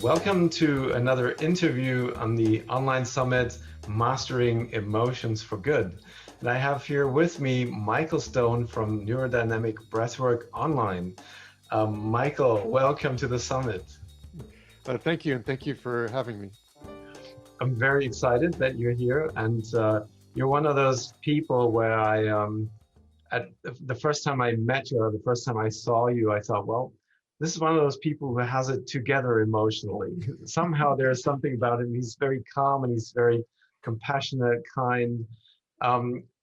Welcome to another interview on the online summit, Mastering Emotions for Good. And I have here with me Michael Stone from Neurodynamic Breathwork Online. Michael, welcome to the summit. Thank you, and thank you for having me. I'm very excited that you're here, and you're one of those people where at the first time I met you, or the first time I saw you, I thought, well, this is one of those people who has it together emotionally. Somehow there's something about him. He's very calm and he's very compassionate, kind.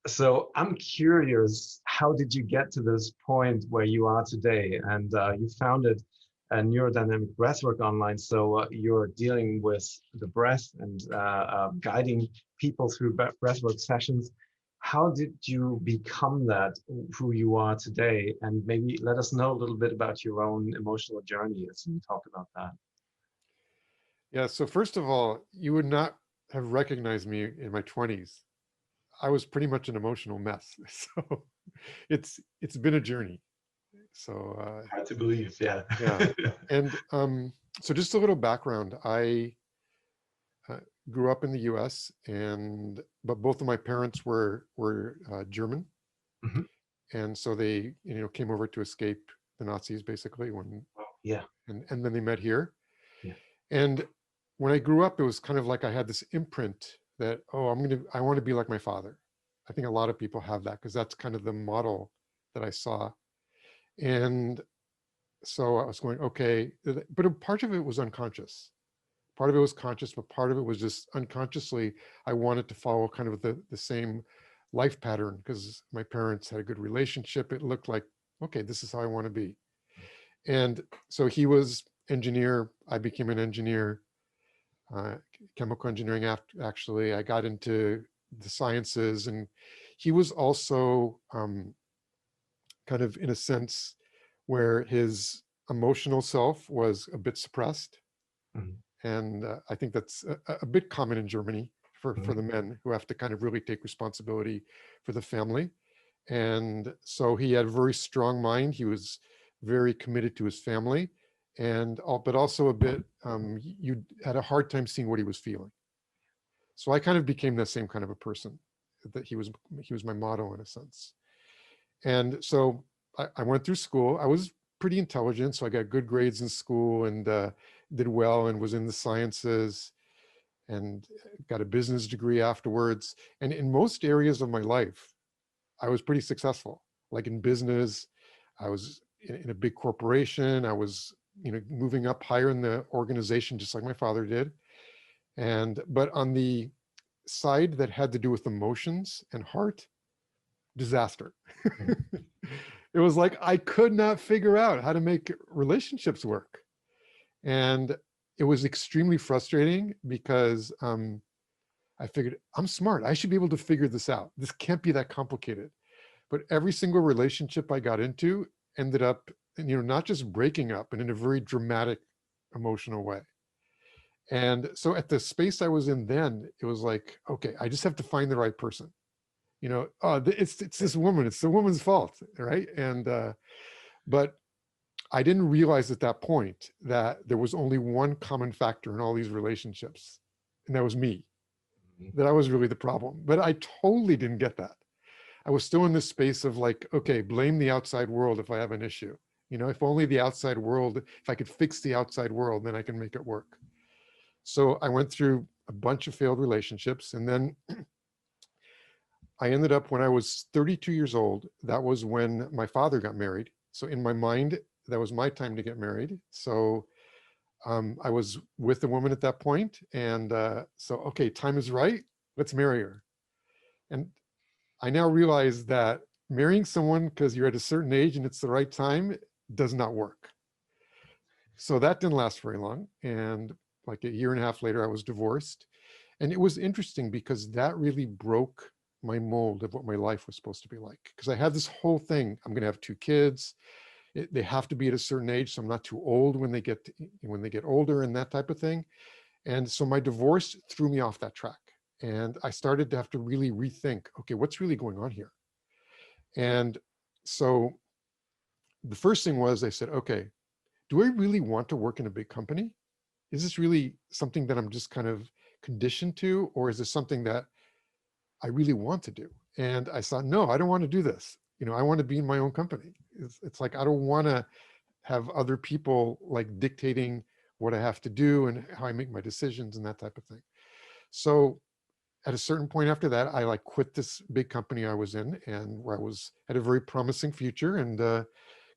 So I'm curious, how did you get to this point where you are today? And you founded a Neurodynamic Breathwork Online. So you're dealing with the breath and guiding people through breathwork sessions. How did you become that, who you are today? And maybe let us know a little bit about your own emotional journey as you talk about that. Yeah, so first of all, you would not have recognized me in my 20s. I was pretty much an emotional mess. So it's been a journey. So Hard to believe, yeah. yeah. And so just a little background. I grew up in the US, but both of my parents were German. Mhm. And so they, came over to escape the Nazis basically Yeah, and then they met here. yeah. And when I grew up, it was kind of like I had this imprint that, oh, I want to be like my father. I think a lot of people have that because that's kind of the model that I saw. And so I was going, okay, but a part of it was unconscious. Part of it was conscious, but part of it was just unconsciously, I wanted to follow kind of the same life pattern because my parents had a good relationship. It looked like, okay, this is how I want to be. And so he was engineer. I became an engineer, chemical engineering. Actually, I got into the sciences, and he was also kind of in a sense where his emotional self was a bit suppressed. Mhm. And I think that's a bit common in Germany for Mhm. the men who have to kind of really take responsibility for the family. And so he had a very strong mind. He was very committed to his family, but also a bit, you had a hard time seeing what he was feeling. So I kind of became that same kind of a person. That he was my model in a sense. And so I went through school. I was pretty intelligent, so I got good grades in school and did well and was in the sciences and got a business degree afterwards. And in most areas of my life, I was pretty successful. Like in business, I was in a big corporation. I was, moving up higher in the organization, just like my father did. But on the side that had to do with emotions and heart, disaster. Mhm. It was like I could not figure out how to make relationships work. And it was extremely frustrating because I figured I'm smart. I should be able to figure this out. This can't be that complicated. But every single relationship I got into ended up, not just breaking up, but in a very dramatic, emotional way. And so at the space I was in then, it was like, okay, I just have to find the right person. Oh, it's this woman. It's the woman's fault, right? But I didn't realize at that point that there was only one common factor in all these relationships, and that was me. That I was really the problem. But I totally didn't get that. I was still in this space of like, okay, blame the outside world if I have an issue. If only the outside world, if I could fix the outside world, then I can make it work. So I went through a bunch of failed relationships. And then I ended up, when I was 32 years old, that was when my father got married. So in my mind, that was my time to get married. So I was with a woman at that point, and so okay, time is right. Let's marry her. And I now realize that marrying someone because you're at a certain age and it's the right time does not work. So that didn't last very long, and like a year and a half later, I was divorced. And it was interesting because that really broke my mold of what my life was supposed to be like. Because I had this whole thing: I'm going to have two kids. They have to be at a certain age, so I'm not too old when they get older and that type of thing. And so my divorce threw me off that track, and I started to have to really rethink, okay, what's really going on here? And so the first thing was, I said, okay, do I really want to work in a big company? is this really something that I'm just kind of conditioned to, or is this something that I really want to do? And I thought, no, I don't want to do this. You know, I want to be in my own company. It's like, I don't want to have other people like dictating what I have to do and how I make my decisions and that type of thing. So at a certain point after that, I like quit this big company I was in, and where I was had a very promising future, and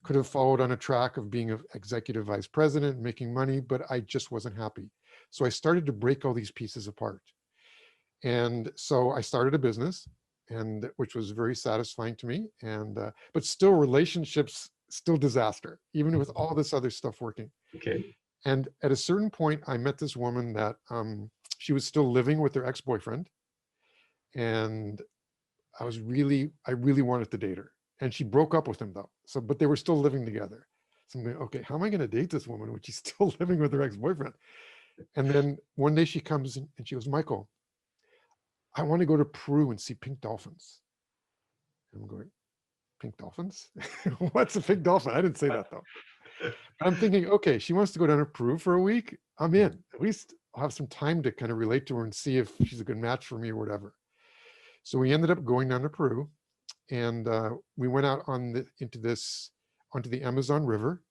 could have followed on a track of being an executive vice president, making money, but I just wasn't happy. So I started to break all these pieces apart. And so I started a business, and which was very satisfying to me. And but still, relationships still disaster, even with all this other stuff working. Okay. And at a certain point, I met this woman that she was still living with her ex-boyfriend, and I really wanted to date her. And she broke up with him though. So, but they were still living together. So I'm going, okay, how am I going to date this woman when she's still living with her ex-boyfriend? And then one day she comes in and she goes, Michael, I want to go to Peru and see pink dolphins. And I'm going, pink dolphins? What's a pink dolphin? I didn't say that though. But I'm thinking, okay, she wants to go down to Peru for a week. I'm in. At least I'll have some time to kind of relate to her and see if she's a good match for me or whatever. So we ended up going down to Peru, and we went out onto the Amazon River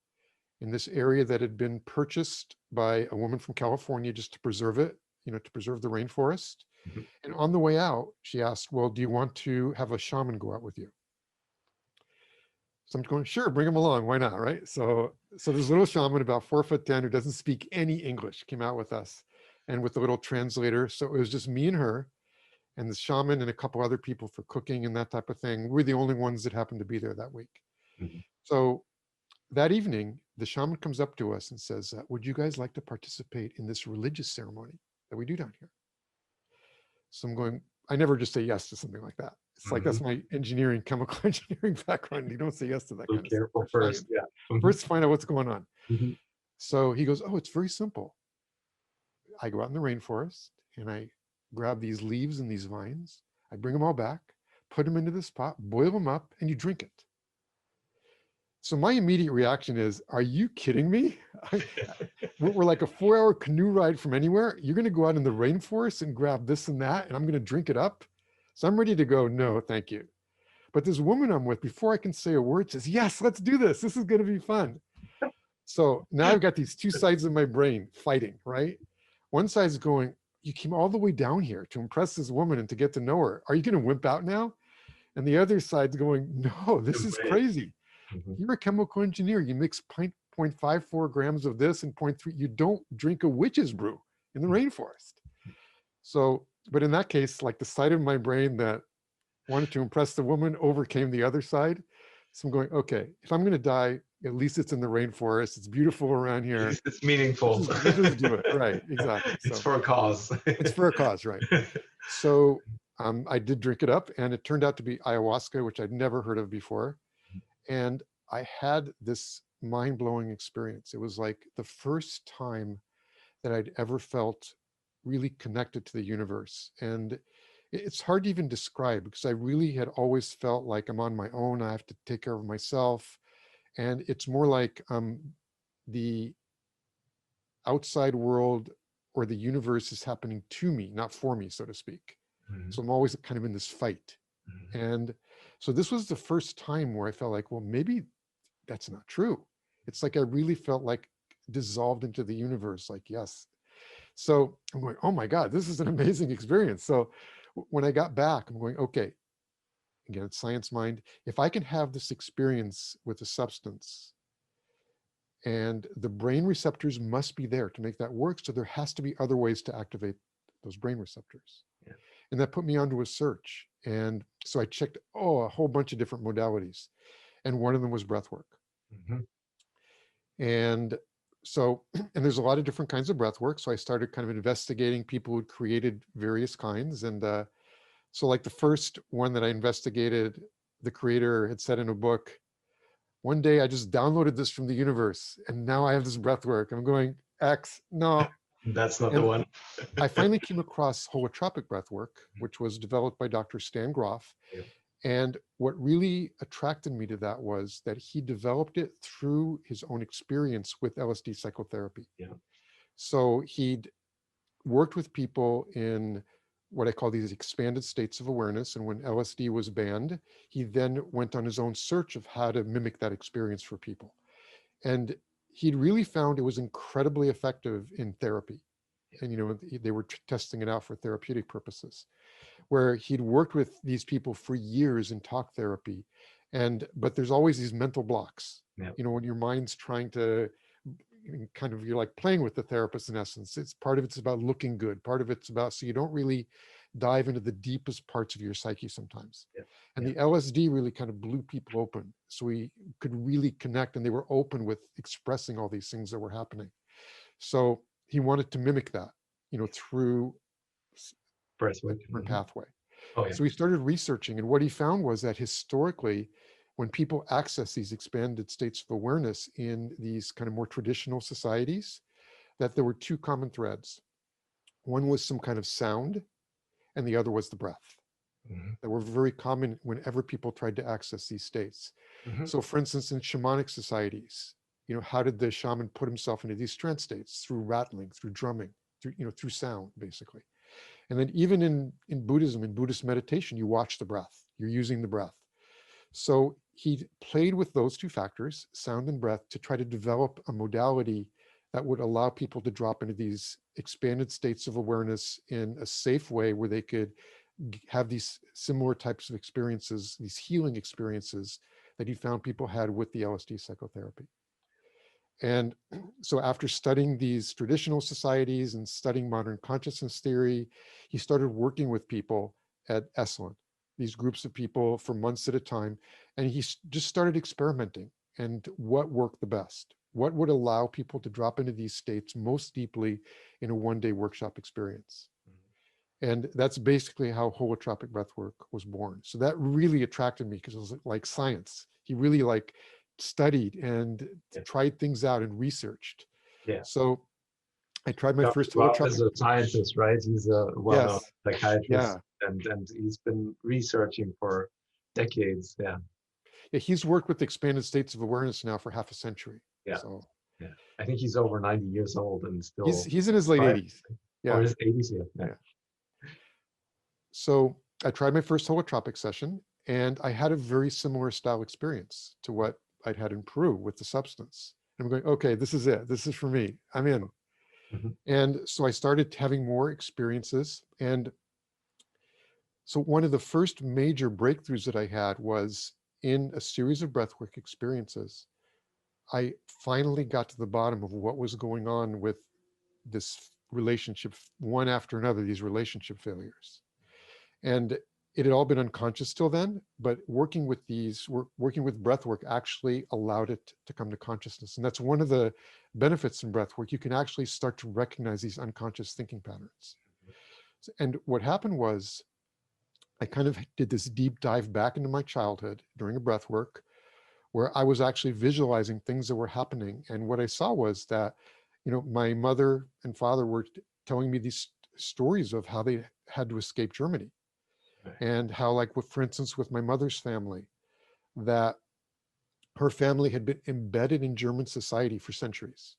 in this area that had been purchased by a woman from California just to preserve it, you know, to preserve the rainforest. Mhm. And on the way out, she asked, well, do you want to have a shaman go out with you? So I'm going, sure, bring him along. Why not, right? So this little shaman, about 4'10", who doesn't speak any English, came out with us, and with a little translator. So it was just me and her, and the shaman and a couple other people for cooking and that type of thing. We're the only ones that happened to be there that week. Mhm. So that evening, the shaman comes up to us and says, would you guys like to participate in this religious ceremony that we do down here? So I'm going, I never just say yes to something like that. It's like, that's Mhm. my engineering, chemical engineering background. You don't say yes to that Be kind of stuff. careful first. Yeah. Mhm. First, find out what's going on. Mhm. So he goes, oh, it's very simple. I go out in the rainforest and I grab these leaves and these vines. I bring them all back, put them into this pot, boil them up, and you drink it. So my immediate reaction is, are you kidding me? We're like a 4-hour canoe ride from anywhere. You're going to go out in the rainforest and grab this and that, and I'm going to drink it up. So I'm ready to go, no, thank you. But this woman I'm with, before I can say a word, says, yes, let's do this. This is going to be fun. So now I've got these two sides of my brain fighting, right? One side's going, you came all the way down here to impress this woman and to get to know her. Are you going to wimp out now? And the other side's going, no, this is Right. crazy. Mhm. You're a chemical engineer. You mix 0.54 grams of this and 0.3. You don't drink a witch's brew in the rainforest. So, but in that case, like the side of my brain that wanted to impress the woman overcame the other side. So I'm going, okay, if I'm going to die, at least it's in the rainforest. It's beautiful around At here. least it's meaningful. Let's just do it. Right. Exactly. It's So for a cause. it's for a cause. Right. So I did drink it up, and it turned out to be ayahuasca, which I'd never heard of before. And I had this mind-blowing experience. It was like the first time that I'd ever felt really connected to the universe. And it's hard to even describe, because I really had always felt like I'm on my own. I have to take care of myself. And it's more like the outside world or the universe is happening to me, not for me, so to speak. Mhm. So I'm always kind of in this fight. Mhm. And so this was the first time where I felt like, well, maybe that's not true. It's like I really felt like dissolved into the universe, like, yes. So I'm going, oh my God, this is an amazing experience. So when I got back, I'm going, okay, again, it's science mind. If I can have this experience with a substance, and the brain receptors must be there to make that work, so there has to be other ways to activate those brain receptors. Yeah. And that put me onto a search. And so I checked, a whole bunch of different modalities. And one of them was breath work. Mhm. And so, and there's a lot of different kinds of breath work. So I started kind of investigating people who'd created various kinds. And so like the first one that I investigated, the creator had said in a book, one day I just downloaded this from the universe and now I have this breath work. I'm going, X, no. That's not the And one. I finally came across holotropic breathwork, which was developed by Dr. Stan Groff. Yeah. And what really attracted me to that was that he developed it through his own experience with LSD psychotherapy. Yeah. So he'd worked with people in what I call these expanded states of awareness. And when LSD was banned, he then went on his own search of how to mimic that experience for people. And he'd really found it was incredibly effective in therapy. And, they were testing it out for therapeutic purposes, where he'd worked with these people for years in talk therapy. But there's always these mental blocks, Yeah. when your mind's trying to you're like playing with the therapist in essence. It's part of it's about looking good. Part of it's about, so you don't really dive into the deepest parts of your psyche sometimes. Yeah. And the LSD really kind of blew people open. So we could really connect, and they were open with expressing all these things that were happening. So he wanted to mimic that, through a Breathwork. different pathway. Oh, yeah. So he started researching, and what he found was that historically, when people access these expanded states of awareness in these kind of more traditional societies, that there were two common threads. One was some kind of sound, and the other was the breath. That were very common whenever people tried to access these states. So for instance, in shamanic societies, how did the shaman put himself into these trance states? Through rattling, through drumming, through sound, basically. And then even in Buddhism, in Buddhist meditation, you watch the breath, you're using the breath. So he played with those two factors, sound and breath, to try to develop a modality that would allow people to drop into these expanded states of awareness in a safe way, where they could have these similar types of experiences, these healing experiences that he found people had with the LSD psychotherapy. And so after studying these traditional societies and studying modern consciousness theory, he started working with people at Esalen, these groups of people for months at a time. And he just started experimenting and what worked the best, what would allow people to drop into these states most deeply in a one-day workshop experience. And that's basically how holotropic breathwork was born. So that really attracted me, because it was like science. He really studied and tried things out and researched. Yeah. So I tried my first Rob holotropic. is a scientist, right? He's a well-known psychiatrist, Yeah. and he's been researching for decades. Yeah. Yeah, he's worked with expanded states of awareness now for half a century. Yeah. So yeah. I think he's over 90 years old and still. He's in his late 80s. Yeah. Or his 80s, yeah. So I tried my first holotropic session, and I had a very similar style experience to what I'd had in Peru with the substance. And I'm going, okay, this is it. This is for me. I'm in. And so I started having more experiences. And so one of the first major breakthroughs that I had was in a series of breathwork experiences. I finally got to the bottom of what was going on with this relationship, one after another, these relationship failures. And it had all been unconscious till then, but working with breathwork actually allowed it to come to consciousness. And that's one of the benefits in breathwork. You can actually start to recognize these unconscious thinking patterns. And what happened was, I kind of did this deep dive back into my childhood during a breathwork, where I was actually visualizing things that were happening. And what I saw was that, my mother and father were telling me these stories of how they had to escape Germany. And how, for instance, with my mother's family, that her family had been embedded in German society for centuries.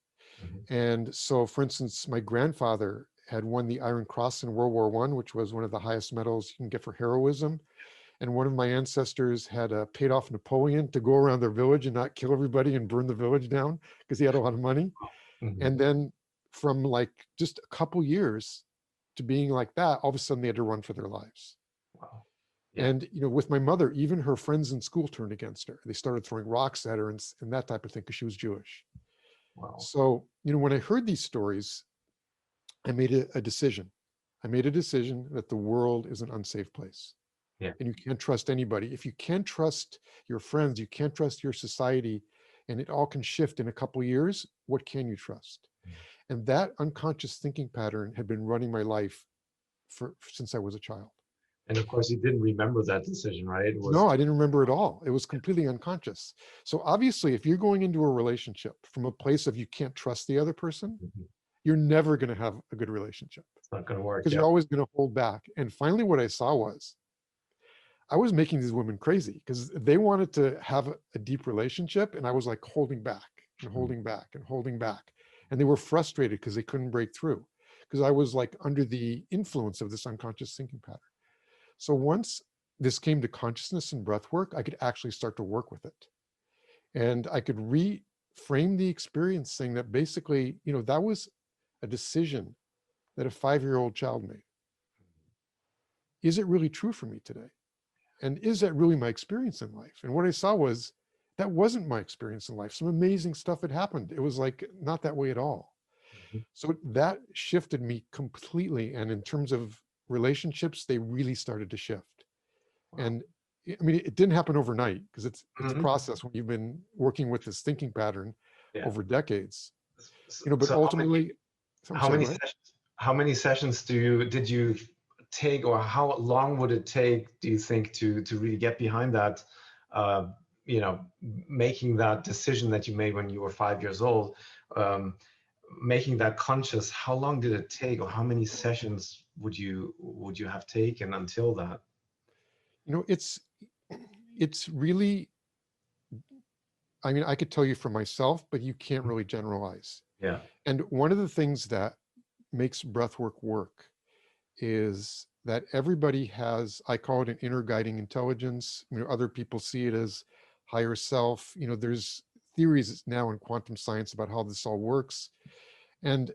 And so, for instance, my grandfather had won the Iron Cross in World War I, which was one of the highest medals you can get for heroism. And one of my ancestors had paid off Napoleon to go around their village and not kill everybody and burn the village down, because he had a lot of money. And then from just a couple years to being like that, all of a sudden they had to run for their lives. Wow. Yeah. And, with my mother, even her friends in school turned against her. They started throwing rocks at her and that type of thing, because she was Jewish. Wow. So, when I heard these stories, I made a decision. I made a decision that the world is an unsafe place. Yeah. And you can't trust anybody. If you can't trust your friends, you can't trust your society, and it all can shift in a couple of years, what can you trust? And that unconscious thinking pattern had been running my life since I was a child. And of course, you didn't remember that decision, right? No, I didn't remember at all. It was completely unconscious. So obviously, if you're going into a relationship from a place of you can't trust the other person, you're never going to have a good relationship. It's not going to work. Because you're always going to hold back. And finally, what I saw was, I was making these women crazy, because they wanted to have a deep relationship, and I was holding back and holding back and holding back. And they were frustrated because they couldn't break through, because I was like under the influence of this unconscious thinking pattern. So once this came to consciousness and breath work, I could actually start to work with it. And I could reframe the experience, saying that basically, that was a decision that a 5-year-old child made. Is it really true for me today? And is that really my experience in life? And what I saw was that wasn't my experience in life. Some amazing stuff had happened. It was like not that way at all. Mhm. So that shifted me completely. And in terms of relationships, they really started to shift. Wow. And I mean, it didn't happen overnight, because it's a Mhm. process when you've been working with this thinking pattern Yeah. over decades, So, but so ultimately, I'm how sorry, many go ahead. sessions, did you take, or how long would it take, do you think, to really get behind that, uh, making that decision that you made when you were 5 years old, um, making that conscious? How long did it take, or how many sessions would you have taken until that? It's really, I mean, I could tell you for myself, but you can't Mhm. really generalize. Yeah. And one of the things that makes breathwork work is that everybody has, I call it an inner guiding intelligence. Other people see it as higher self. There's theories now in quantum science about how this all works. And,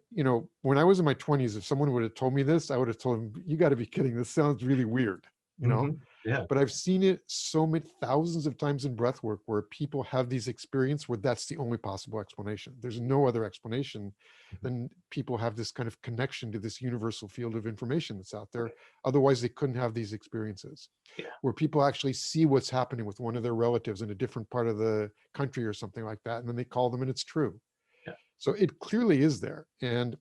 when I was in my 20s, if someone would have told me this, I would have told them, you got to be kidding. This sounds really weird, you know? Hmm. Yeah. But I've seen it so many thousands of times in breath work where people have these experiences where that's the only possible explanation. There's no other explanation than people have this kind of connection to this universal field of information that's out there. Otherwise, they couldn't have these experiences Yeah. where people actually see what's happening with one of their relatives in a different part of the country or something like that. And then they call them and it's true. Yeah. So it clearly is there. And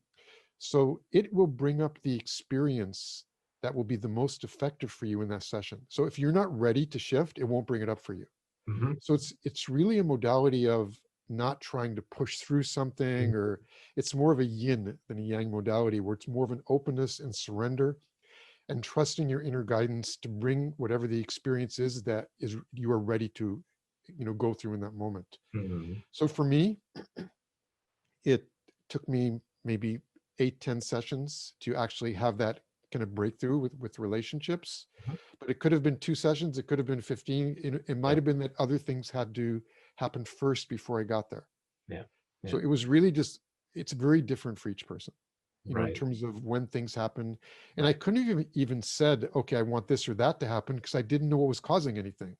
so it will bring up the experience that will be the most effective for you in that session. So if you're not ready to shift, it won't bring it up for you. Hmm. So it's really a modality of not trying to push through something, or it's more of a yin than a yang modality, where it's more of an openness and surrender and trusting your inner guidance to bring whatever the experience is that is you are ready to go through in that moment. Hmm. So for me, it took me maybe 8-10 sessions to actually have that kind of breakthrough with relationships. But it could have been 2 sessions, it could have been 15. It might Yeah. have been that other things had to happen first before I got there. Yeah. So Yeah. it was really just, it's very different for each person, in Right. terms of when things happen. And I Right. couldn't even said, okay, I want this or that to happen, because I didn't know what was causing anything.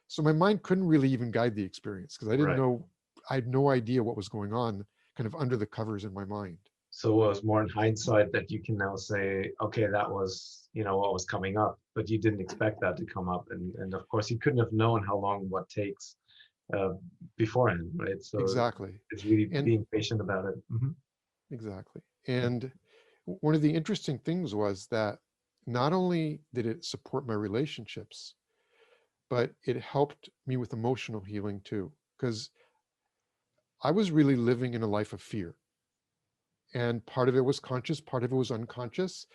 So my mind couldn't really even guide the experience, because I didn't Right. know, I had no idea what was going on kind of under the covers in my mind. So it was more in hindsight that you can now say, okay, that was, what was coming up, but you didn't expect that to come up. And of course you couldn't have known how long what takes uh, beforehand, right? So Exactly. it's really And being patient about it. Hmm. exactly. And one of the interesting things was that not only did it support my relationships, but it helped me with emotional healing too. Because I was really living in a life of fear. And part of it was conscious, part of it was unconscious,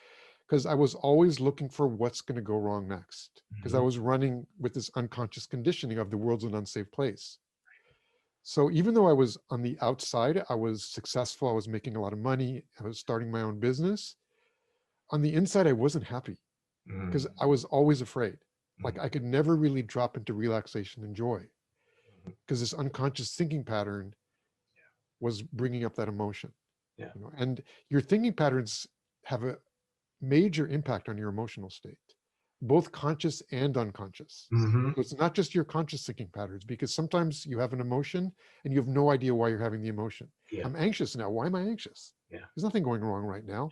because I was always looking for what's going to go wrong next. Because I Hmm. was running with this unconscious conditioning of the world's an unsafe place. So even though I was on the outside, I was successful, I was making a lot of money, I was starting my own business. On the inside, I wasn't happy, because Hmm. I was always afraid. Like I Hmm. could never really drop into relaxation and joy, because this unconscious thinking pattern was bringing up that emotion. Yeah. And your thinking patterns have a major impact on your emotional state, both conscious and unconscious. Hmm. So it's not just your conscious thinking patterns, because sometimes you have an emotion and you have no idea why you're having the emotion. Yeah. I'm anxious now. Why am I anxious? Yeah. There's nothing going wrong right now.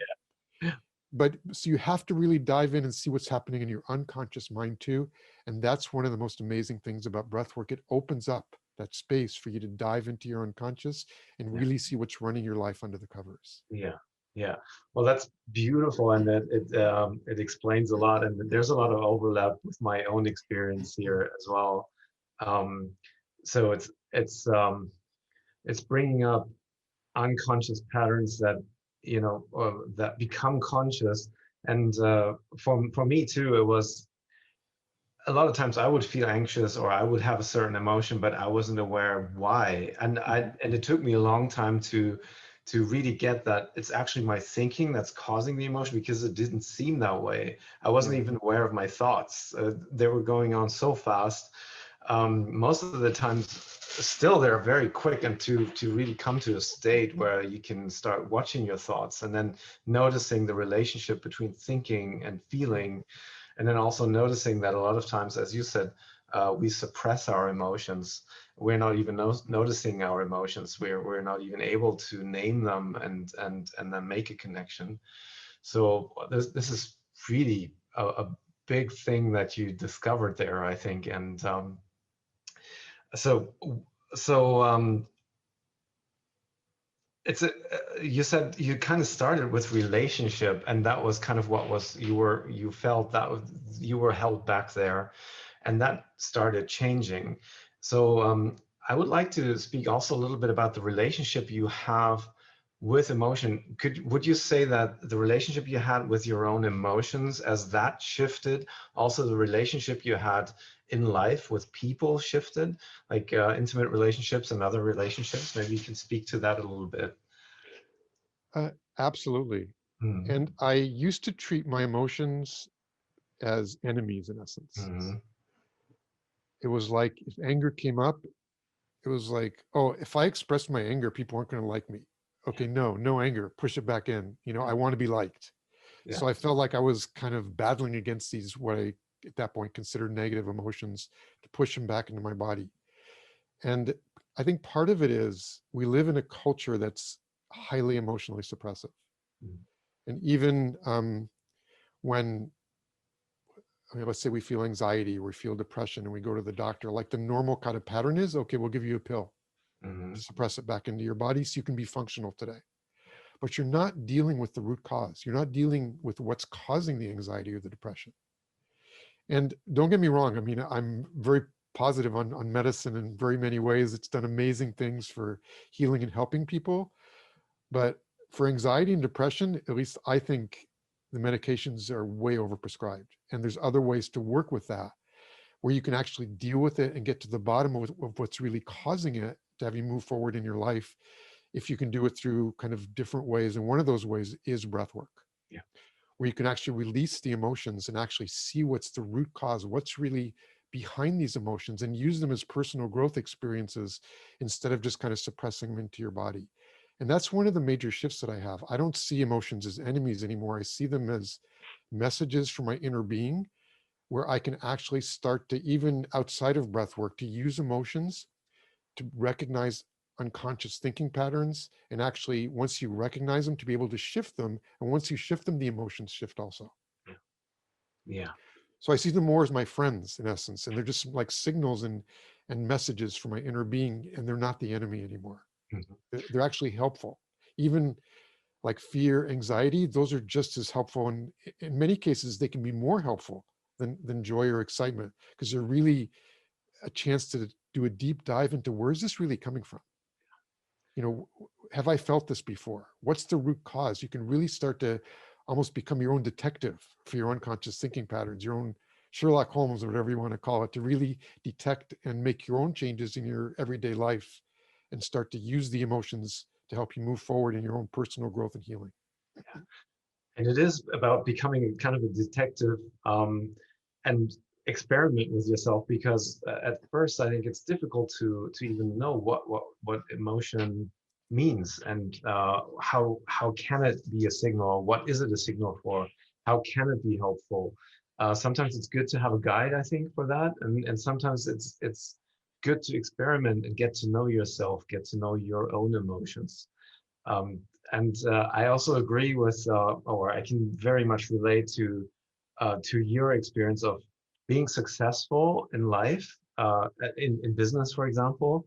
Yeah. But so you have to really dive in and see what's happening in your unconscious mind too. And that's one of the most amazing things about breath work. It opens up that space for you to dive into your unconscious and Yeah. really see what's running your life under the covers. Yeah. Yeah. Well, that's beautiful, and that it explains a lot, and there's a lot of overlap with my own experience here as well. Um, so it's bringing up unconscious patterns that that become conscious, and for me too, it was a lot of times I would feel anxious or I would have a certain emotion, but I wasn't aware why. And Mhm. it took me a long time to really get that it's actually my thinking that's causing the emotion, because it didn't seem that way. I wasn't Yeah. even aware of my thoughts. They were going on so fast. Most of the time, still they're very quick, and to really come to a state where you can start watching your thoughts and then noticing the relationship between thinking and feeling, and then also noticing that a lot of times, as you said, we suppress our emotions. We're not even noticing our emotions. We're not even able to name them and then make a connection. So this is really a big thing that you discovered there, I think. And so so it's a, you said you kind of started with relationship, and that was kind of what was you felt that you were held back there, and that started changing. So I would like to speak also a little bit about the relationship you have with emotion. Would you say that the relationship you had with your own emotions, as that shifted, also the relationship you had in life with people shifted, like intimate relationships and other relationships? Maybe you can speak to that a little bit. Uh, Absolutely. Mm-hmm. And I used to treat my emotions as enemies in essence. Mm-hmm. It was like if anger came up, it was like, oh, if I expressed my anger, people aren't going to like me. Okay, no, no anger, push it back in. I want to be liked. Yeah. So I felt like I was kind of battling against these, what I at that point considered negative emotions, to push them back into my body. And I think part of it is we live in a culture that's highly emotionally suppressive. Mm-hmm. And even when, I mean, let's say we feel anxiety or we feel depression and we go to the doctor, like the normal kind of pattern is, okay, we'll give you a pill Mm-hmm. to suppress it back into your body so you can be functional today. But you're not dealing with the root cause. You're not dealing with what's causing the anxiety or the depression. And don't get me wrong, I mean, I'm very positive on medicine in very many ways. It's done amazing things for healing and helping people. But for anxiety and depression, at least I think the medications are way overprescribed. And there's other ways to work with that where you can actually deal with it and get to the bottom of what's really causing it to have you move forward in your life, if you can do it through kind of different ways. And one of those ways is breath work, Yeah. where you can actually release the emotions and actually see what's the root cause, what's really behind these emotions, and use them as personal growth experiences instead of just kind of suppressing them into your body. And that's one of the major shifts that I have. I don't see emotions as enemies anymore. I see them as messages from my inner being, where I can actually start to, even outside of breath work, to use emotions to recognize unconscious thinking patterns, and actually once you recognize them, to be able to shift them, and once you shift them, the emotions shift also. Yeah. So I see them more as my friends in essence, and they're just like signals and messages from my inner being, and they're not the enemy anymore. Mhm. They're actually helpful. Even like fear, anxiety, those are just as helpful, and in many cases they can be more helpful than joy or excitement, because they're really a chance to do a deep dive into, where is this really coming from? you know have I felt this before? What's the root cause? You can really start to almost become your own detective for your unconscious thinking patterns, your own Sherlock Holmes or whatever you want to call it, to really detect and make your own changes in your everyday life, and start to use the emotions to help you move forward in your own personal growth and healing. And it is about becoming kind of a detective, and experiment with yourself, because at first I think it's difficult to even know what emotion means, and how can it be a signal? What is it a signal for? How can it be helpful? Sometimes it's good to have a guide, I think, for that, and sometimes it's good to experiment and get to know yourself, get to know your own emotions. Um, and I also agree with, or I can very much relate to your experience of being successful in life, in business, for example,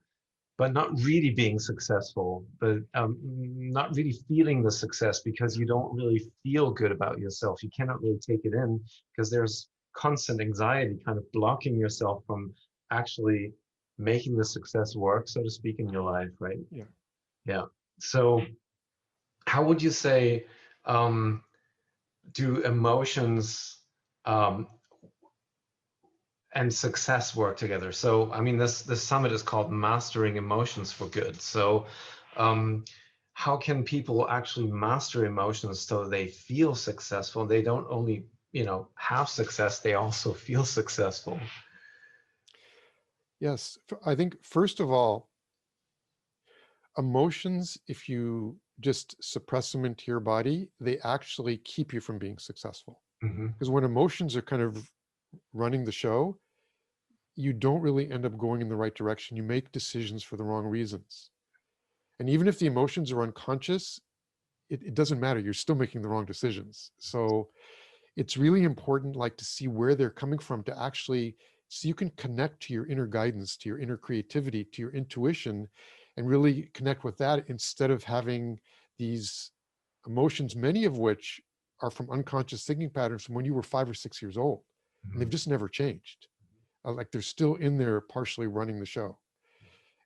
but not really being successful, but not really feeling the success, because you don't really feel good about yourself. You cannot really take it in, because there's constant anxiety kind of blocking yourself from actually making the success work, so to speak, in your life, right? Yeah. Yeah. So how would you say, um, do emotions, um, and success work together? So, I mean, this summit is called Mastering Emotions for Good. So, um, how can people actually master emotions so they feel successful? They don't only, have success, they also feel successful. Yes, I think first of all, emotions, if you just suppress them into your body, they actually keep you from being successful. Mm-hmm. Because when emotions are kind of running the show, you don't really end up going in the right direction. You make decisions for the wrong reasons. And even if the emotions are unconscious, it doesn't matter. You're still making the wrong decisions. So it's really important, like, to see where they're coming from, to actually, so you can connect to your inner guidance, to your inner creativity, to your intuition, and really connect with that, instead of having these emotions, many of which are from unconscious thinking patterns from when you were 5 or 6 years old, and they've just never changed. Like, they're still in there, partially running the show.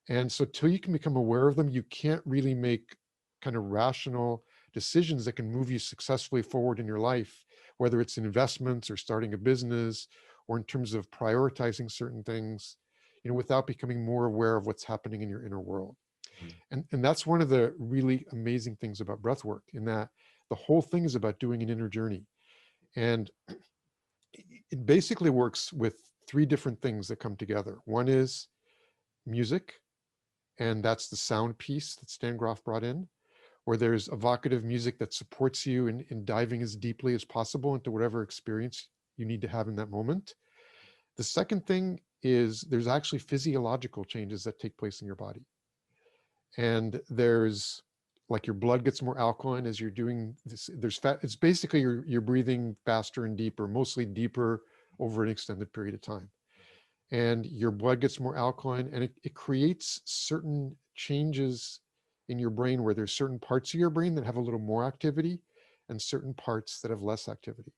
And so till you can become aware of them, you can't really make kind of rational decisions that can move you successfully forward in your life, whether it's investments or starting a business, or in terms of prioritizing certain things, without becoming more aware of what's happening in your inner world. And that's one of the really amazing things about breath work, in that the whole thing is about doing an inner journey. And it basically works with three different things that come together. One is music, and that's the sound piece that Stan Groff brought in, where there's evocative music that supports you in diving as deeply as possible into whatever experience you need to have in that moment. The second thing is there's actually physiological changes that take place in your body. And there's, like, your blood gets more alkaline as you're doing this. There's fat. It's basically you're breathing faster and deeper, mostly deeper over an extended period of time. And your blood gets more alkaline, and it creates certain changes in your brain, where there's certain parts of your brain that have a little more activity and certain parts that have less activity.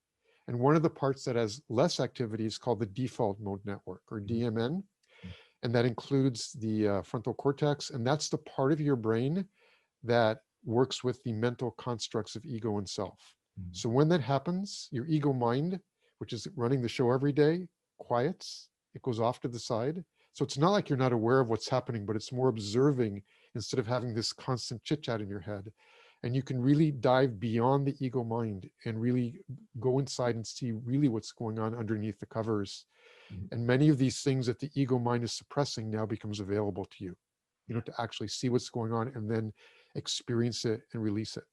And one of the parts that has less activity is called the default mode network, or DMN. And that includes the frontal cortex. And that's the part of your brain that works with the mental constructs of ego and self. So when that happens, your ego mind, which is running the show every day, quiets, it goes off to the side. So it's not like you're not aware of what's happening, but it's more observing instead of having this constant chit chat in your head. And you can really dive beyond the ego mind and really go inside and see really what's going on underneath the covers. And many of these things that the ego mind is suppressing now becomes available to you, to actually see what's going on and then experience it and release it.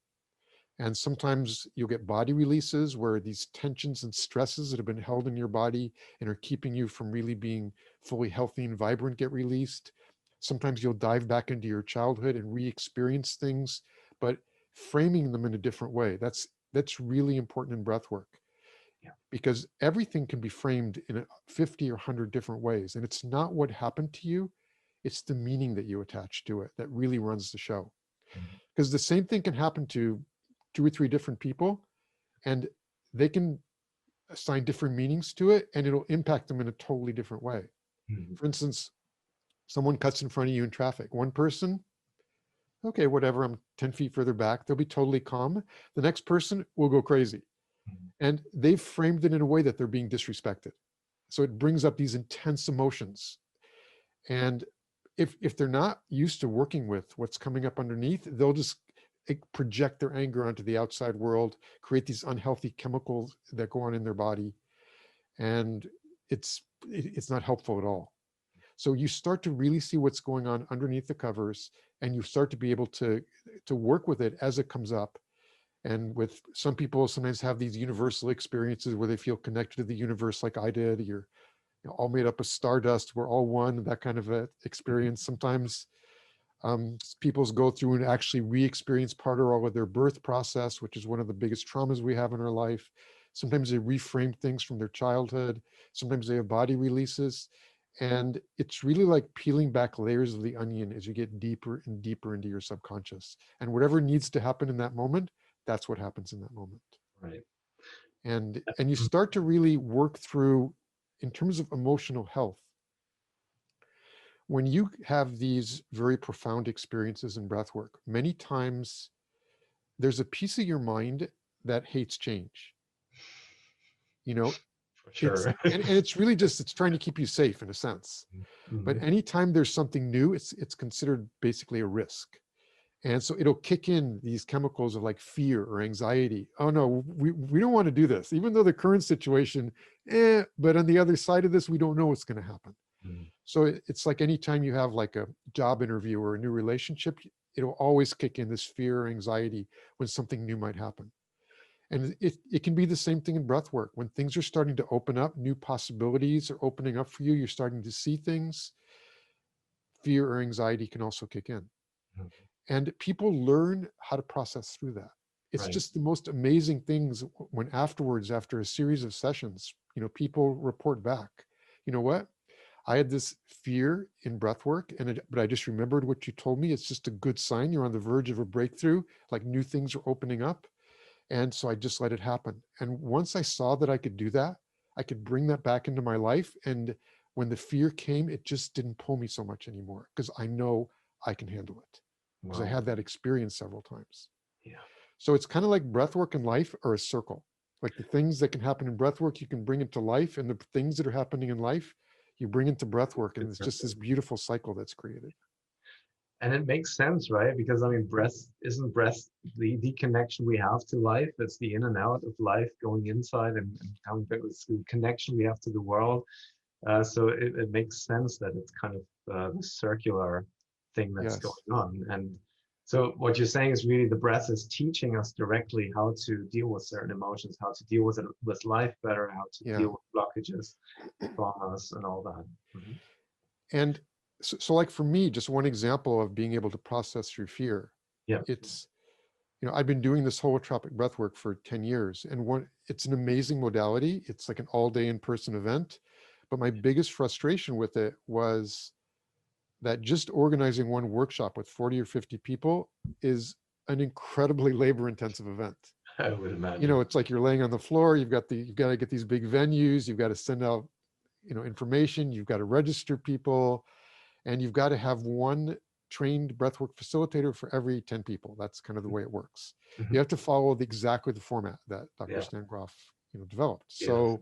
And sometimes you'll get body releases where these tensions and stresses that have been held in your body and are keeping you from really being fully healthy and vibrant get released. Sometimes you'll dive back into your childhood and re-experience things, but framing them in a different way. That's really important in breath work, because everything can be framed in 50 or 100 different ways. And it's not what happened to you, it's the meaning that you attach to it that really runs the show. Because the same thing can happen to 2 or 3 different people, and they can assign different meanings to it, and it'll impact them in a totally different way. For instance, someone cuts in front of you in traffic. One person, okay, whatever, I'm 10 feet further back, they'll be totally calm. The next person will go crazy. And they've framed it in a way that they're being disrespected. So it brings up these intense emotions. And if they're not used to working with what's coming up underneath, they'll just project their anger onto the outside world, create these unhealthy chemicals that go on in their body. And it's not helpful at all. So you start to really see what's going on underneath the covers, and you start to be able to work with it as it comes up. And with some people sometimes have these universal experiences where they feel connected to the universe, like I did. You're all made up of stardust, we're all one, that kind of a experience. Sometimes people's go through and actually re-experience part or all of their birth process, which is one of the biggest traumas we have in our life. Sometimes they reframe things from their childhood. Sometimes they have body releases. And it's really like peeling back layers of the onion as you get deeper and deeper into your subconscious. And whatever needs to happen in that moment, that's what happens in that moment. Right. And you start to really work through, in terms of emotional health, when you have these very profound experiences in breath work, many times there's a piece of your mind that hates change. For It's sure. and it's really just, it's trying to keep you safe in a sense. But anytime there's something new, it's considered basically a risk. And so it'll kick in these chemicals of like fear or anxiety. Oh no, we don't want to do this, even though the current situation, but on the other side of this, we don't know what's going to happen. Mm. So it's like anytime you have like a job interview or a new relationship, it'll always kick in this fear or anxiety when something new might happen. And it can be the same thing in breath work. When things are starting to open up, new possibilities are opening up for you, you're starting to see things, fear or anxiety can also kick in. Mm. And people learn how to process through that. It's Right. just the most amazing things when afterwards, after a series of sessions, people report back, you know what? I had this fear in breath work, but I just remembered what you told me. It's just a good sign. You're on the verge of a breakthrough, like new things are opening up. And so I just let it happen. And once I saw that I could do that, I could bring that back into my life. And when the fear came, it just didn't pull me so much anymore because I know I can handle it because I Wow. had that experience several times. Yeah. So it's kind of like breath work and life are a circle. Like the things that can happen in breath work, you can bring into life, and the things that are happening in life, you bring into breath work, and it's just this beautiful cycle that's created. And it makes sense, right? Because I mean, isn't breath the connection we have to life? It's the in and out of life, going inside and coming back. It's the connection we have to the world. So it makes sense that it's kind of the circular thing that's Yes. going on. And so what you're saying is really the breath is teaching us directly how to deal with certain emotions, how to deal with it, with life better, how to Yeah. deal with blockages, traumas, and all that. Mm-hmm. And so like for me, just one example of being able to process through fear, Yeah. it's, I've been doing this holotropic breath work for 10 years, and it's an amazing modality. It's like an all-day in-person event. But my biggest frustration with it was that just organizing one workshop with 40 or 50 people is an incredibly labor-intensive event. I would imagine. It's like you're laying on the floor, you've got to get these big venues, you've got to send out, information, you've got to register people, and you've got to have one trained breathwork facilitator for every 10 people. That's kind of the way it works. Mm-hmm. You have to follow exactly the format that Dr. Yeah. Stan Groff, developed. Yes. So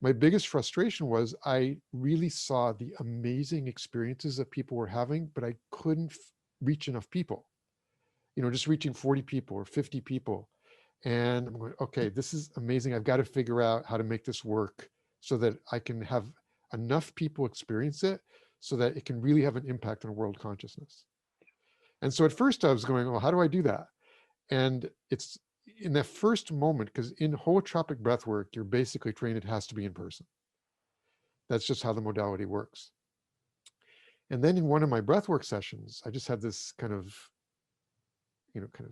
my biggest frustration was I really saw the amazing experiences that people were having, but I couldn't reach enough people, just reaching 40 people or 50 people. And I'm going, okay, this is amazing. I've got to figure out how to make this work so that I can have enough people experience it so that it can really have an impact on world consciousness. And so at first I was going, well, how do I do that? And it's in that first moment, because in holotropic breath work, you're basically trained, it has to be in person. That's just how the modality works. And then in one of my breathwork sessions, I just had this kind of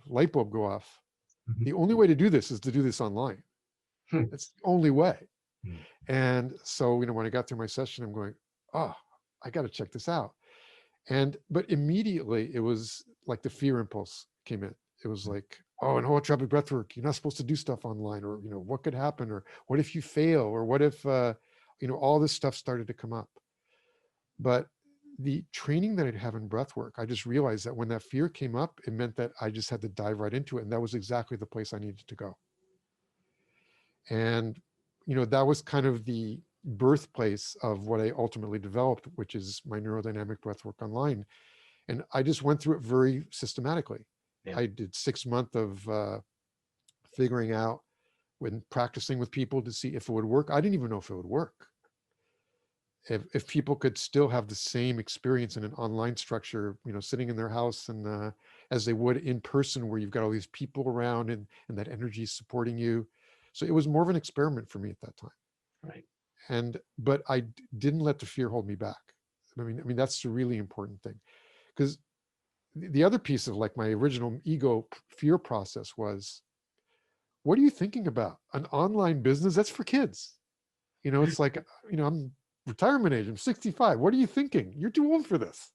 light bulb go off. Mm-hmm. The only way to do this is to do this online. That's the only way. And so, when I got through my session, I'm going, oh, I got to check this out. But immediately it was like the fear impulse came in. It was like, oh, in holotropic breathwork, you're not supposed to do stuff online, or, what could happen, or what if you fail, or what if, all this stuff started to come up. But the training that I'd have in breathwork, I just realized that when that fear came up, it meant that I just had to dive right into it. And that was exactly the place I needed to go. And, that was kind of the birthplace of what I ultimately developed, which is my neurodynamic breathwork online. And I just went through it very systematically. Yeah. I did 6 months of figuring out, when practicing with people to see if it would work. I didn't even know if it would work. If people could still have the same experience in an online structure, sitting in their house and as they would in person, where you've got all these people around and that energy is supporting you. So it was more of an experiment for me at that time. Right. But I didn't let the fear hold me back. I mean, that's the really important thing. Because the other piece of like my original ego fear process was, what are you thinking about? An online business? That's for kids. It's like, I'm retirement age, I'm 65. What are you thinking? You're too old for this.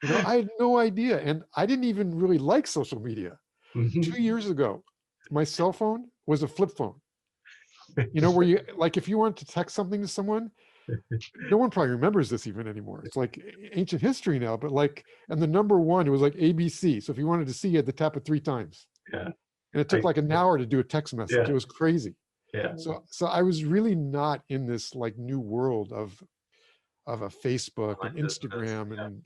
I had no idea. And I didn't even really like social media. 2 years ago, my cell phone was a flip phone. Where you, like, if you wanted to text something to someone, no one probably remembers this even anymore. It's like ancient history now, but like, and the number one, it was like ABC. So if you wanted to see, you had to tap it 3 times. Yeah. And it took like an hour to do a text message. Yeah. It was crazy. Yeah. So I was really not in this like new world of of a Facebook and Online business. Instagram and,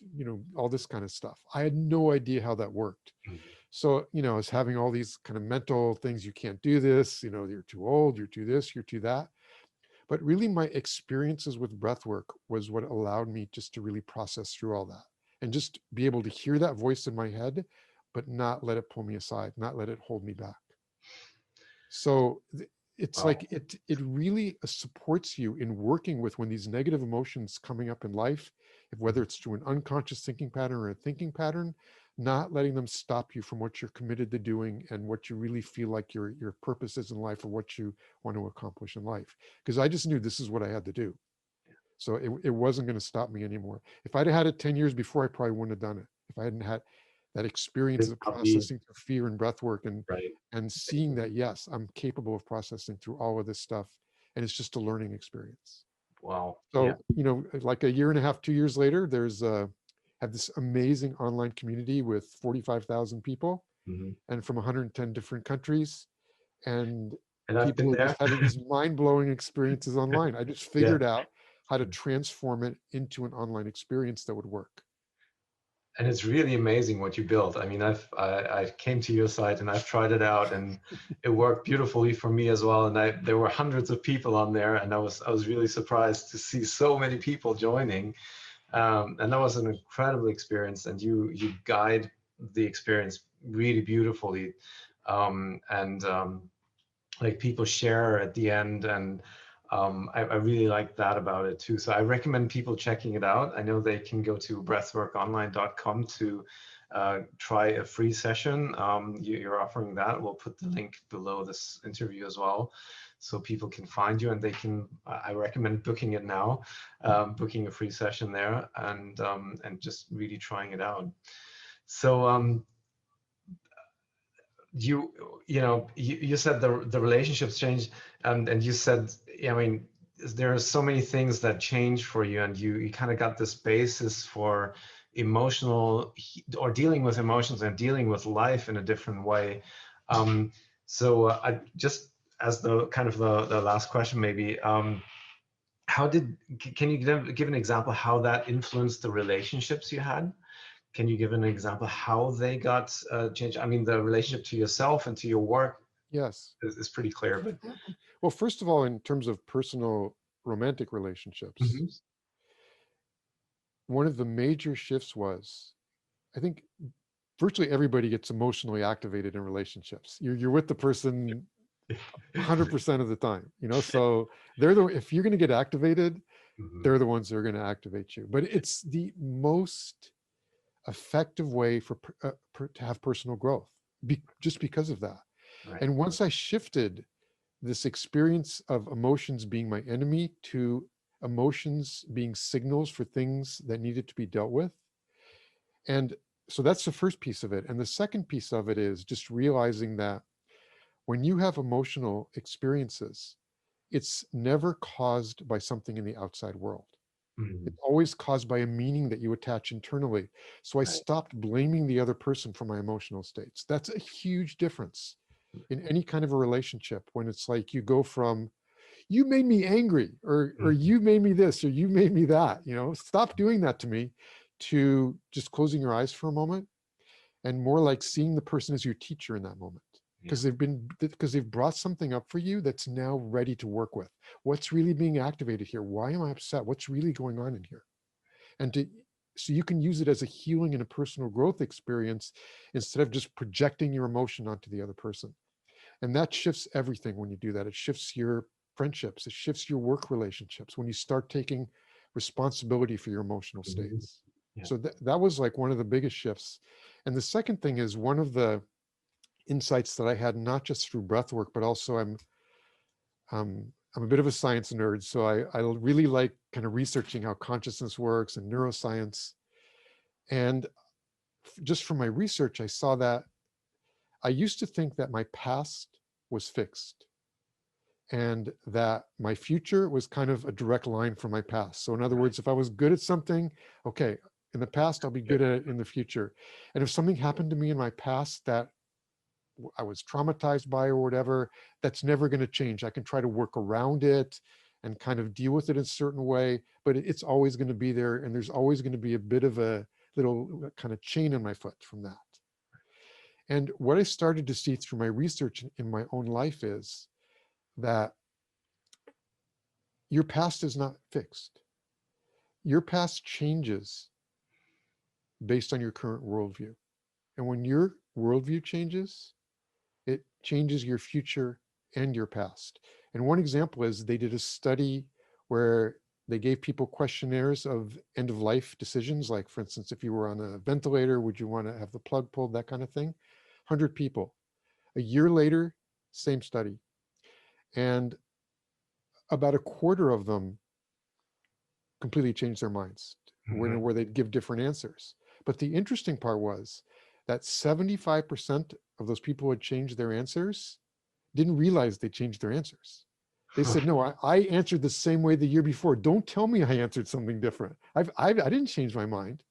all this kind of stuff. I had no idea how that worked. Yeah. So, I was having all these kind of mental things. You can't do this, you're too old, you're too this, you're too that. But really my experiences with breath work was what allowed me just to really process through all that and just be able to hear that voice in my head, but not let it pull me aside, not let it hold me back. So it's Wow. like it really supports you in working with when these negative emotions coming up in life, whether it's through an unconscious thinking pattern or a thinking pattern, not letting them stop you from what you're committed to doing and what you really feel like your purpose is in life or what you want to accomplish in life. Because I just knew this is what I had to do. So it wasn't going to stop me anymore. If I'd had it 10 years before, I probably wouldn't have done it. If I hadn't had that experience This of puppy, processing through fear and breath work right? and seeing that, yes, I'm capable of processing through all of this stuff. And it's just a learning experience. Wow. Yeah. So, like a year and a half, 2 years later, have this amazing online community with 45,000 people Hmm. and from 110 different countries. And And I've been people are there. just having these mind-blowing experiences online. I just Yeah. figured out how to transform it into an online experience that would work. And it's really amazing what you built. I mean, I came to your site and I've tried it out, and it worked beautifully for me as well. And there were hundreds of people on there, and I was really surprised to see so many people joining. And that was an incredible experience. And you guide the experience really beautifully, and like people share at the end, and I really like that about it too. So I recommend people checking it out. I know they can go to breathworkonline.com to try a free session. You're offering that. We'll put the link below this interview as well, so people can find you, and they can. I recommend booking it now, booking a free session there, and just really trying it out. So you said the relationships change, and you said, I mean, there are so many things that change for you, and you kind of got this basis for emotional or dealing with emotions and dealing with life in a different way. So I just, as the kind of the last question maybe, can you give an example how that influenced the relationships you had? Can you give an example how they got changed? I mean, the relationship to yourself and to your work Yes. is pretty clear, but Well, first of all, in terms of personal romantic relationships, Mhm. one of the major shifts was, I think virtually everybody gets emotionally activated in relationships. You're with the person 100% of the time, so if you're going to get activated, Mhm. they're the ones that are going to activate you. But it's the most effective way to have personal growth, just because of that. Right. And once I shifted this experience of emotions being my enemy to emotions being signals for things that needed to be dealt with. And so that's the first piece of it. And the second piece of it is just realizing that when you have emotional experiences, it's never caused by something in the outside world. Mhm. It's always caused by a meaning that you attach internally. So I Right. stopped blaming the other person for my emotional states. That's a huge difference in any kind of a relationship when it's like you go from, you made me angry, or Mhm. you made me this, or you made me that, stop doing that to me, to just closing your eyes for a moment and more like seeing the person as your teacher in that moment, Yeah. because they've brought something up for you that's now ready to work with. What's really being activated here? Why am I upset? What's really going on in here? And so you can use it as a healing and a personal growth experience instead of just projecting your emotion onto the other person. And that shifts everything when you do that. It shifts your friendships, it shifts your work relationships when you start taking responsibility for your emotional Mhm. states. Yeah. So that was like one of the biggest shifts. And the second thing is, one of the insights that I had, not just through breath work, but also I'm a bit of a science nerd. So I really like kind of researching how consciousness works and neuroscience. And just from my research, I saw that I used to think that my past was fixed and that my future was kind of a direct line from my past. So in other Right. words, if I was good at something, okay, in the past, I'll be Good. good at it in the future. And if something happened to me in my past that I was traumatized by or whatever, that's never going to change. I can try to work around it. and kind of deal with it in a certain way, but it's always going to be there. And there's always going to be a bit of a little kind of chain in my foot from that. And what I started to see through my research in my own life is that your past is not fixed. Your past changes based on your current worldview. And when your worldview changes, it changes your future and your past. And one example is they did a study where they gave people questionnaires of end of life decisions. Like, for instance, if you were on a ventilator, would you want to have the plug pulled, that kind of thing? 100 people. A year later, same study. And about a quarter of them completely changed their minds, where they'd give different answers. But the interesting part was that 75% of those people who had changed their answers didn't realize they changed their answers. They said, no, I answered the same way the year before. Don't tell me I answered something different. I didn't change my mind.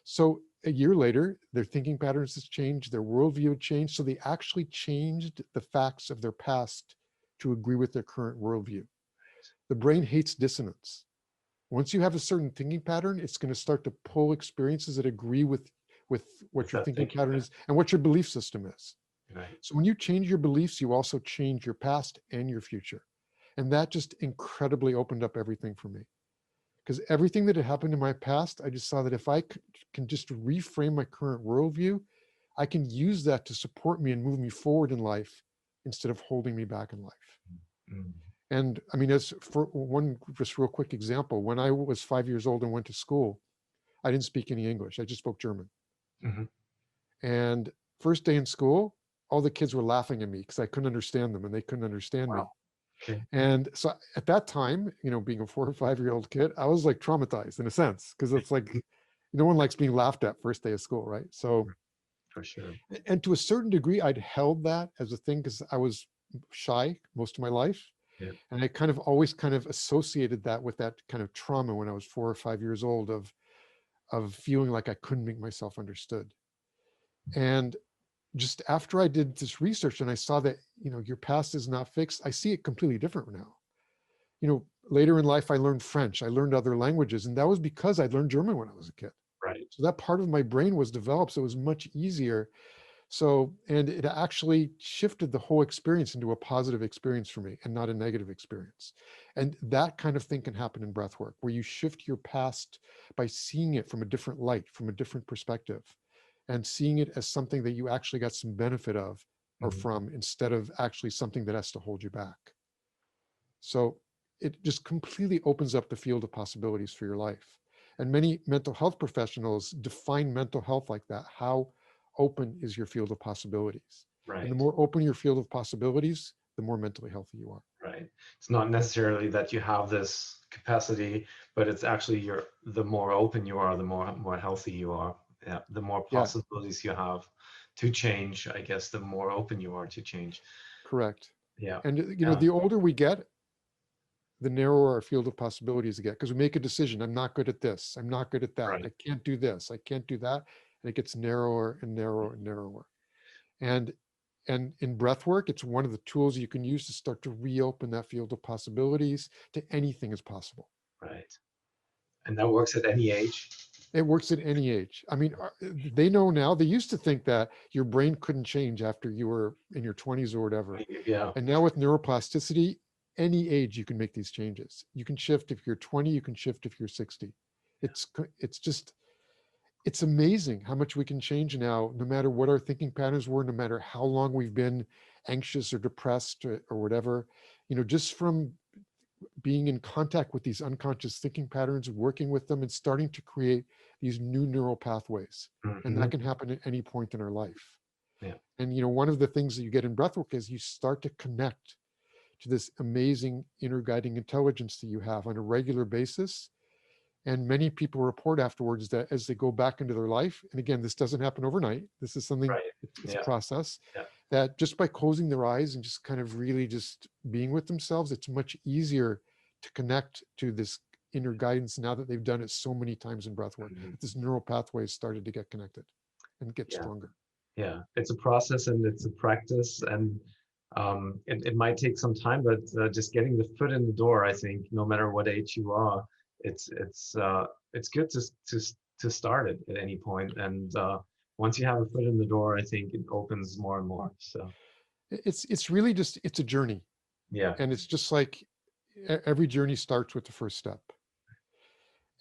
So a year later, their thinking patterns has changed, their worldview had changed. So they actually changed the facts of their past to agree with their current worldview. The brain hates dissonance. Once you have a certain thinking pattern, it's going to start to pull experiences that agree with what your thinking pattern is and what your belief system is. Right. So when you change your beliefs, you also change your past and your future. And that just incredibly opened up everything for me. Because everything that had happened in my past, I just saw that if I can just reframe my current worldview, I can use that to support me and move me forward in life instead of holding me back in life. Mm. And I mean, as for one just real quick example, when I was 5 years old and went to school, I didn't speak any English. I just spoke German. Mm-hmm. And first day in school, all the kids were laughing at me because I couldn't understand them and they couldn't understand me. Okay. And so at that time, you know, being a 4 or 5 year old kid, I was like traumatized in a sense, because it's like, no one likes being laughed at first day of school, right? So, for sure. and to a certain degree, I'd held that as a thing because I was shy most of my life. Yeah. And I kind of always kind of associated that with that kind of trauma when I was 4 or 5 years old of feeling like I couldn't make myself understood. And just after I did this research and I saw that, you know, your past is not fixed, I see it completely different now. You know, later in life, I learned French, I learned other languages, and that was because I learned German when I was a kid. Right. So that part of my brain was developed, so it was much easier. So, and it actually shifted the whole experience into a positive experience for me and not a negative experience. And that kind of thing can happen in breath work, where you shift your past by seeing it from a different light, from a different perspective, and seeing it as something that you actually got some benefit of or from, instead of actually something that has to hold you back. So it just completely opens up the field of possibilities for your life. And many mental health professionals define mental health like that. How open is your field of possibilities? Right. And the more open your field of possibilities, the more mentally healthy you are. Right. It's not necessarily that you have this capacity, but it's actually the more open you are, the more healthy you are. Yeah. The more possibilities you have to change, I guess, the more open you are to change. Correct. Yeah. And you know, the older we get, the narrower our field of possibilities get, because we make a decision. I'm not good at this. I'm not good at that. Right. I can't do this. I can't do that. And it gets narrower and narrower and narrower. And in breath work, it's one of the tools you can use to start to reopen that field of possibilities to anything is possible. Right. And that works at any age. It works at any age. I mean, they know now. They used to think that your brain couldn't change after you were in your 20s or whatever. Yeah. And now with neuroplasticity, any age you can make these changes. You can shift if you're 20, you can shift if you're 60. It's amazing how much we can change now, no matter what our thinking patterns were, no matter how long we've been anxious or depressed or whatever. You know, just from being in contact with these unconscious thinking patterns, working with them and starting to create these new neural pathways. And that can happen at any point in our life. Yeah. And, you know, one of the things that you get in breathwork is you start to connect to this amazing inner guiding intelligence that you have on a regular basis. And many people report afterwards that as they go back into their life, and again, this doesn't happen overnight. This is something, it's a process, that just by closing their eyes and just kind of really just being with themselves, it's much easier to connect to this inner guidance now that they've done it so many times in breathwork. This neural pathway has started to get connected and get stronger. Yeah, it's a process and it's a practice. And It might take some time, but just getting the foot in the door, I think, no matter what age you are, it's good to start it at any point. And once you have a foot in the door, I think it opens more and more. So It's really just, it's a journey. yeah, And it's just like every journey starts with the first step.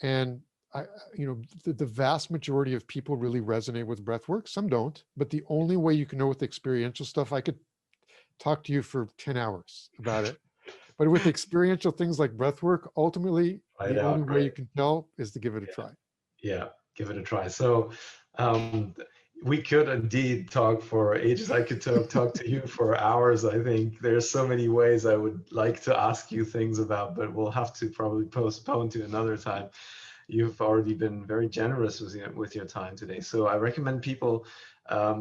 And I, the vast majority of people really resonate with breath work. Some don't, but the only way you can know with experiential stuff, I could talk to you for 10 hours about it. But with experiential things like breath work, ultimately, try it the only out, way you right? can tell is to give it a try. Yeah, give it a try. So um, we could indeed talk for ages. I could talk to you for hours. I think there's so many ways I would like to ask you things about, but we'll have to probably postpone to another time. You've already been very generous with your time today. So I recommend people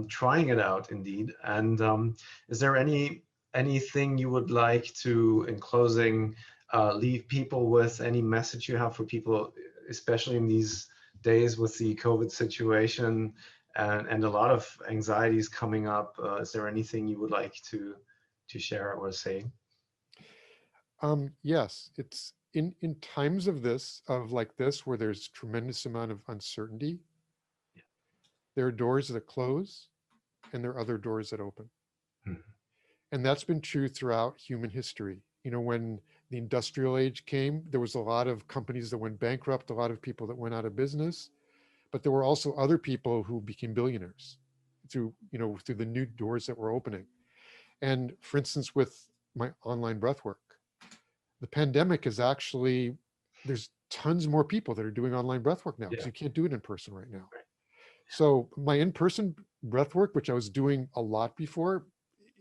trying it out indeed. And is there anything you would like to, in closing, leave people with, any message you have for people, especially in these days with the COVID situation and a lot of anxieties coming up? Is there anything you would like to share or say? Yes, it's in times of like this, where there's tremendous amount of uncertainty, there are doors that close and there are other doors that open. Mhm. And that's been true throughout human history. When the industrial age came, there was a lot of companies that went bankrupt, a lot of people that went out of business, but there were also other people who became billionaires through the new doors that were opening. And for instance, with my online breath work, the pandemic is actually, there's tons more people that are doing online breath work now because Yeah. you can't do it in person right now. So my in-person breath work, which I was doing a lot before,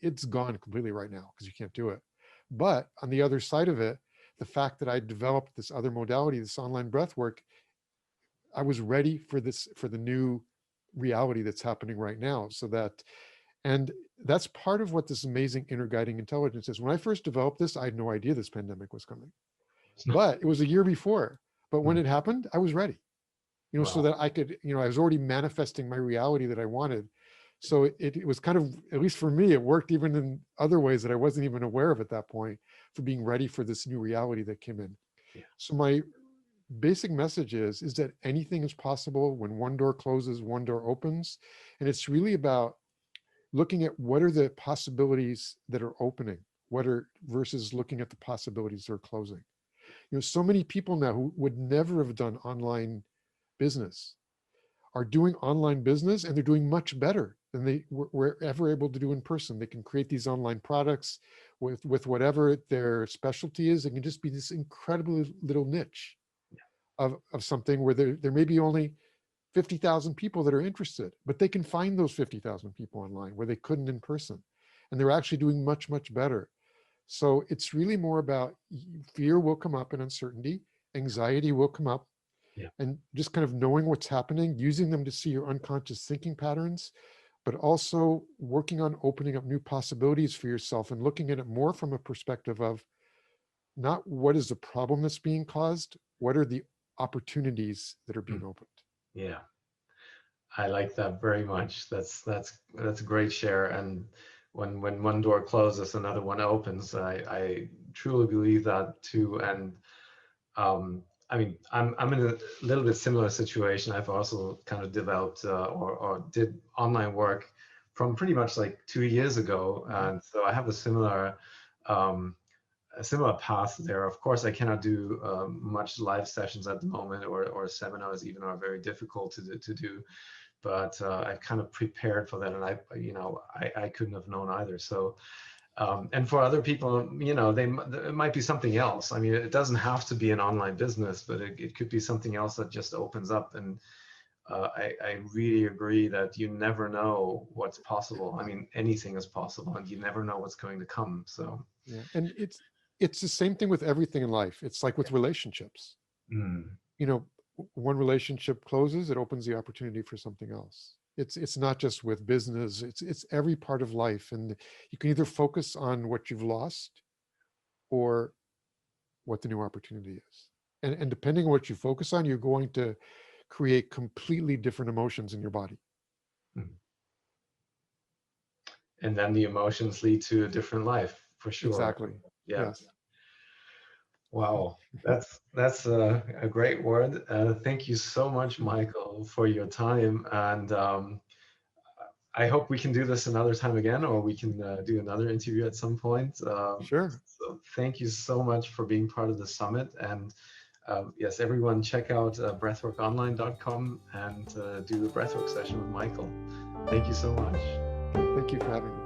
it's gone completely right now because you can't do it. But on the other side of it, the fact that I developed this other modality, this online breath work, I was ready for the new reality that's happening right now. And that's part of what this amazing inner guiding intelligence is. When I first developed this, I had no idea this pandemic was coming, but it was a year before. But when Mhm. it happened, I was ready, so Wow. that I could, I was already manifesting my reality that I wanted. So it was kind of, at least for me, it worked even in other ways that I wasn't even aware of at that point, for being ready for this new reality that came in. Yeah. So my basic message is that anything is possible. When one door closes, one door opens. And it's really about looking at what are the possibilities that are opening, what are, versus looking at the possibilities that are closing. So many people now who would never have done online business are doing online business, and they're doing much better than they were ever able to do in person. They can create these online products with whatever their specialty is. It can just be this incredibly little niche of something where there may be only 50,000 people that are interested, but they can find those 50,000 people online where they couldn't in person. And they're actually doing much, much better. So it's really more about, fear will come up and uncertainty, anxiety will come up, Yeah. and just kind of knowing what's happening, using them to see your unconscious thinking patterns, but also working on opening up new possibilities for yourself and looking at it more from a perspective of not what is the problem that's being caused, what are the opportunities that are being Mm. opened. Yeah. I like that very much. That's a great share. And when one door closes, another one opens. I truly believe that too. And I mean, I'm in a little bit similar situation. I've also kind of developed or did online work from pretty much like 2 years ago, and so I have um, a similar path there. Of course, I cannot do much live sessions at the moment, or seminars even are very difficult to do. But I've kind of prepared for that, and I couldn't have known either. So and for other people, it might be something else. I mean, it doesn't have to be an online business, but it could be something else that just opens up. And I really agree that you never know what's possible. I mean, anything is possible, and you never know what's going to come. So Yeah. And it's the same thing with everything in life. It's like with relationships. mm, You know, one relationship closes, it opens the opportunity for something else. It's not just with business, it's every part of life. And you can either focus on what you've lost or what the new opportunity is. And depending on what you focus on, you're going to create completely different emotions in your body. mm. and then the emotions lead to a different life, for sure. Exactly. Yeah. Yes. Wow, that's a great word. Thank you so much, Michael, for your time, and I hope we can do this another time again, or we can do another interview at some point. Sure. So thank you so much for being part of the summit, and yes, everyone check out breathworkonline.com and do the breathwork session with Michael. Thank you so much. Thank you for having me.